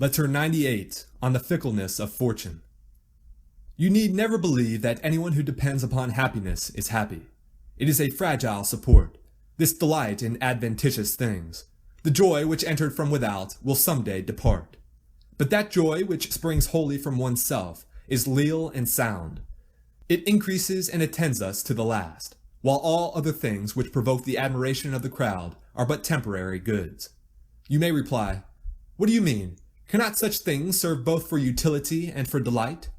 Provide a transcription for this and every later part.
Letter 98, on the fickleness of fortune. You need never believe that anyone who depends upon happiness is happy. It is a fragile support, this delight in adventitious things. The joy which entered from without will someday depart. But that joy which springs wholly from oneself is leal and sound. It increases and attends us to the last, while all other things which provoke the admiration of the crowd are but temporary goods. You may reply, "What do you mean? Cannot such things serve both for utility and for delight?"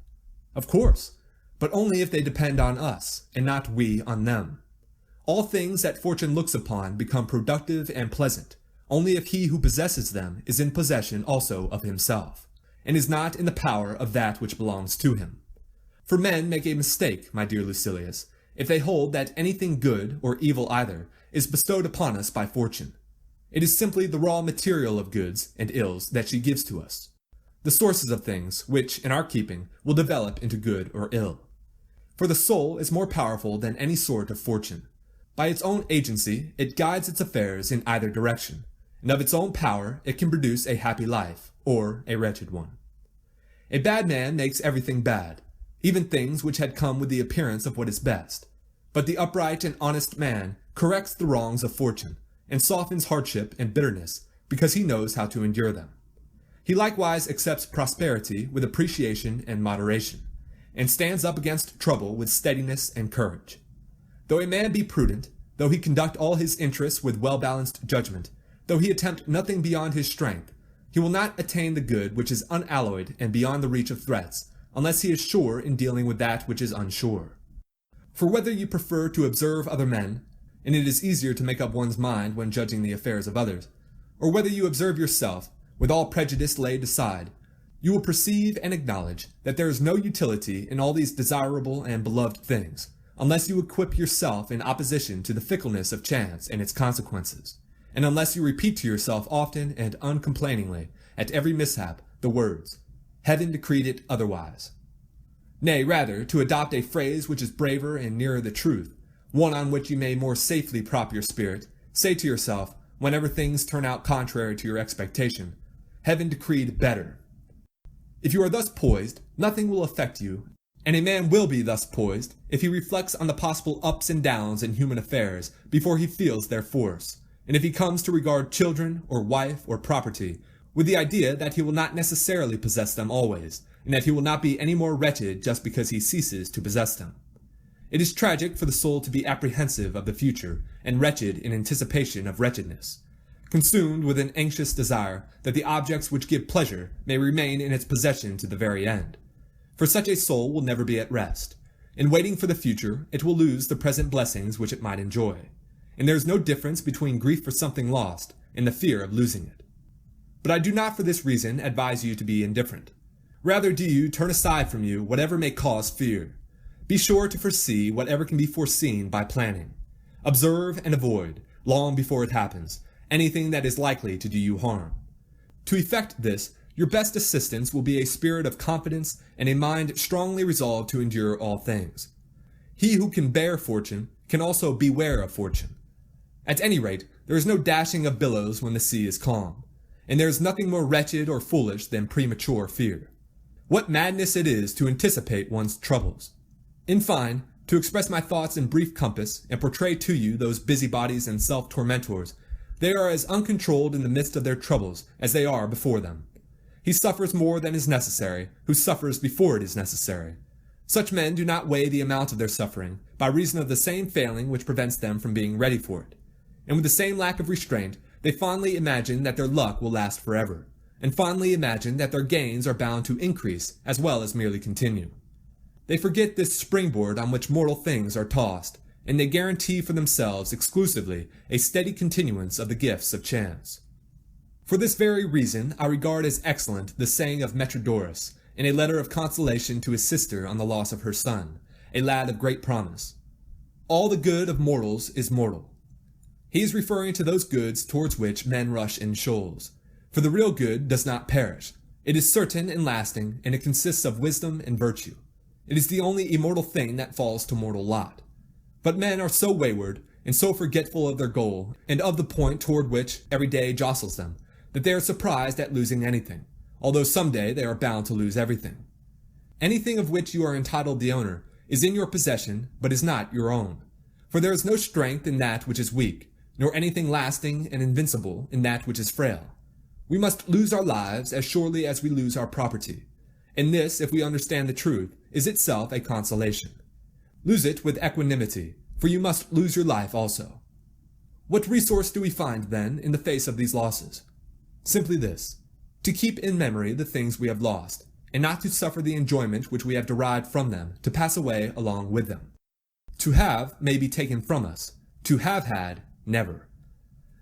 Of course, but only if they depend on us, and not we on them. All things that fortune looks upon become productive and pleasant, only if he who possesses them is in possession also of himself, and is not in the power of that which belongs to him. For men make a mistake, my dear Lucilius, if they hold that anything good, or evil either, is bestowed upon us by fortune. It is simply the raw material of goods and ills that she gives to us, the sources of things which, in our keeping, will develop into good or ill. For the soul is more powerful than any sort of fortune. By its own agency, it guides its affairs in either direction, and of its own power it can produce a happy life, or a wretched one. A bad man makes everything bad, even things which had come with the appearance of what is best. But the upright and honest man corrects the wrongs of fortune, and softens hardship and bitterness, because he knows how to endure them. He likewise accepts prosperity with appreciation and moderation, and stands up against trouble with steadiness and courage. Though a man be prudent, though he conduct all his interests with well-balanced judgment, though he attempt nothing beyond his strength, he will not attain the good which is unalloyed and beyond the reach of threats, unless he is sure in dealing with that which is unsure. For whether you prefer to observe other men, and it is easier to make up one's mind when judging the affairs of others, or whether you observe yourself, with all prejudice laid aside, you will perceive and acknowledge that there is no utility in all these desirable and beloved things, unless you equip yourself in opposition to the fickleness of chance and its consequences, and unless you repeat to yourself often and uncomplainingly, at every mishap, the words, "Heaven decreed it otherwise." Nay, rather, to adopt a phrase which is braver and nearer the truth, one on which you may more safely prop your spirit, say to yourself, whenever things turn out contrary to your expectation, "Heaven decreed better." If you are thus poised, nothing will affect you, and a man will be thus poised if he reflects on the possible ups and downs in human affairs before he feels their force, and if he comes to regard children, or wife, or property, with the idea that he will not necessarily possess them always, and that he will not be any more wretched just because he ceases to possess them. It is tragic for the soul to be apprehensive of the future, and wretched in anticipation of wretchedness, consumed with an anxious desire that the objects which give pleasure may remain in its possession to the very end. For such a soul will never be at rest. In waiting for the future, it will lose the present blessings which it might enjoy, and there is no difference between grief for something lost and the fear of losing it. But I do not for this reason advise you to be indifferent. Rather do you turn aside from you whatever may cause fear. Be sure to foresee whatever can be foreseen by planning. Observe and avoid, long before it happens, anything that is likely to do you harm. To effect this, your best assistance will be a spirit of confidence and a mind strongly resolved to endure all things. He who can bear fortune can also beware of fortune. At any rate, there is no dashing of billows when the sea is calm, and there is nothing more wretched or foolish than premature fear. What madness it is to anticipate one's troubles! In fine, to express my thoughts in brief compass, and portray to you those busybodies and self-tormentors, they are as uncontrolled in the midst of their troubles as they are before them. He suffers more than is necessary, who suffers before it is necessary. Such men do not weigh the amount of their suffering, by reason of the same failing which prevents them from being ready for it. And with the same lack of restraint, they fondly imagine that their luck will last forever, and fondly imagine that their gains are bound to increase as well as merely continue. They forget this springboard on which mortal things are tossed, and they guarantee for themselves exclusively a steady continuance of the gifts of chance. For this very reason, I regard as excellent the saying of Metrodorus, in a letter of consolation to his sister on the loss of her son, a lad of great promise. All the good of mortals is mortal. He is referring to those goods towards which men rush in shoals. For the real good does not perish. It is certain and lasting, and it consists of wisdom and virtue. It is the only immortal thing that falls to mortal lot. But men are so wayward, and so forgetful of their goal, and of the point toward which every day jostles them, that they are surprised at losing anything, although someday they are bound to lose everything. Anything of which you are entitled the owner is in your possession, but is not your own. For there is no strength in that which is weak, nor anything lasting and invincible in that which is frail. We must lose our lives as surely as we lose our property. And this, if we understand the truth, is itself a consolation. Lose it with equanimity, for you must lose your life also. What resource do we find, then, in the face of these losses? Simply this: to keep in memory the things we have lost, and not to suffer the enjoyment which we have derived from them to pass away along with them. To have may be taken from us, to have had, never.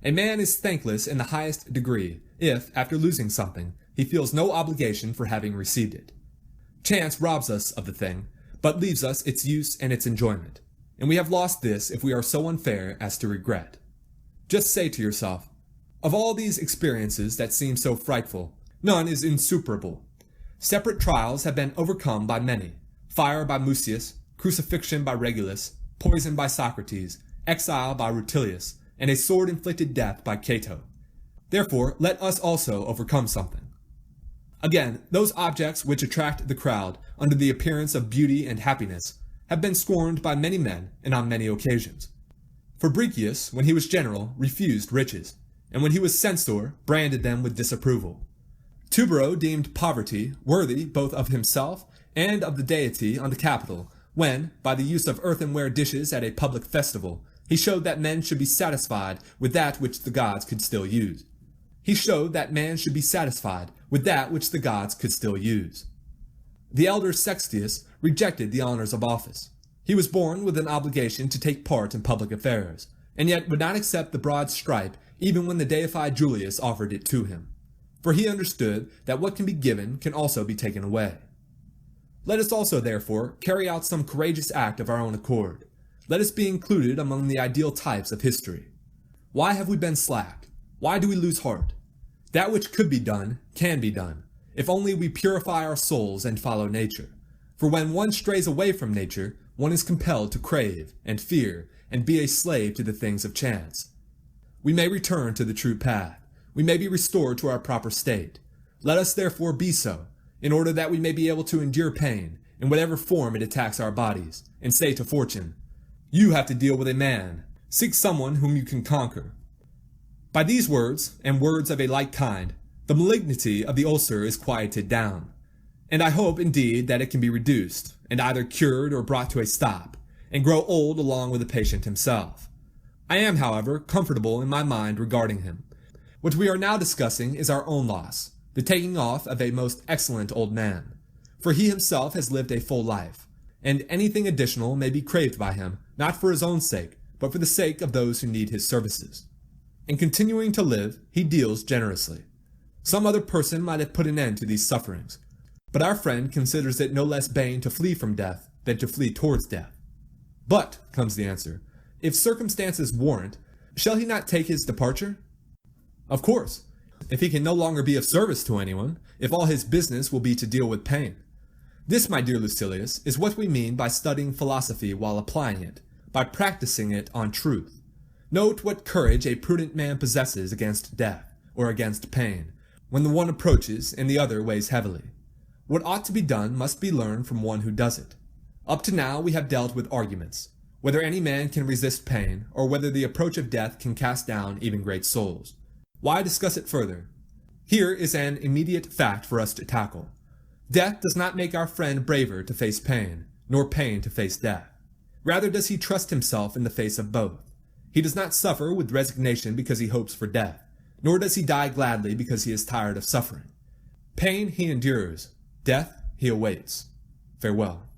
A man is thankless in the highest degree if, after losing something, he feels no obligation for having received it. Chance robs us of the thing, but leaves us its use and its enjoyment, and we have lost this if we are so unfair as to regret. Just say to yourself, of all these experiences that seem so frightful, none is insuperable. Separate trials have been overcome by many: fire by Mucius, crucifixion by Regulus, poison by Socrates, exile by Lucilius, and a sword-inflicted death by Cato. Therefore, let us also overcome something. Again, those objects which attract the crowd under the appearance of beauty and happiness have been scorned by many men and on many occasions. Fabricius, when he was general, refused riches, and when he was censor, branded them with disapproval. Tubero deemed poverty worthy both of himself and of the deity on the Capitol, when, by the use of earthenware dishes at a public festival, he showed that men should be satisfied with that which the gods could still use. He showed that man should be satisfied with that which the gods could still use. The elder Sextius rejected the honors of office. He was born with an obligation to take part in public affairs, and yet would not accept the broad stripe even when the deified Julius offered it to him. For he understood that what can be given can also be taken away. Let us also, therefore, carry out some courageous act of our own accord. Let us be included among the ideal types of history. Why have we been slack? Why do we lose heart? That which could be done can be done, if only we purify our souls and follow nature. For when one strays away from nature, one is compelled to crave and fear and be a slave to the things of chance. We may return to the true path. We may be restored to our proper state. Let us therefore be so, in order that we may be able to endure pain, in whatever form it attacks our bodies, and say to fortune, "You have to deal with a man. Seek someone whom you can conquer." By these words, and words of a like kind, the malignity of the ulcer is quieted down, and I hope indeed that it can be reduced, and either cured or brought to a stop, and grow old along with the patient himself. I am, however, comfortable in my mind regarding him. What we are now discussing is our own loss, the taking off of a most excellent old man, for he himself has lived a full life, and anything additional may be craved by him, not for his own sake, but for the sake of those who need his services. In continuing to live, he deals generously. Some other person might have put an end to these sufferings, but our friend considers it no less bane to flee from death than to flee towards death. But, comes the answer, if circumstances warrant, shall he not take his departure? Of course, if he can no longer be of service to anyone, if all his business will be to deal with pain. This, my dear Lucilius, is what we mean by studying philosophy while applying it, by practicing it on truth. Note what courage a prudent man possesses against death, or against pain, when the one approaches and the other weighs heavily. What ought to be done must be learned from one who does it. Up to now we have dealt with arguments, whether any man can resist pain, or whether the approach of death can cast down even great souls. Why discuss it further? Here is an immediate fact for us to tackle. Death does not make our friend braver to face pain, nor pain to face death. Rather does he trust himself in the face of both. He does not suffer with resignation because he hopes for death, nor does he die gladly because he is tired of suffering. Pain he endures, death he awaits. Farewell.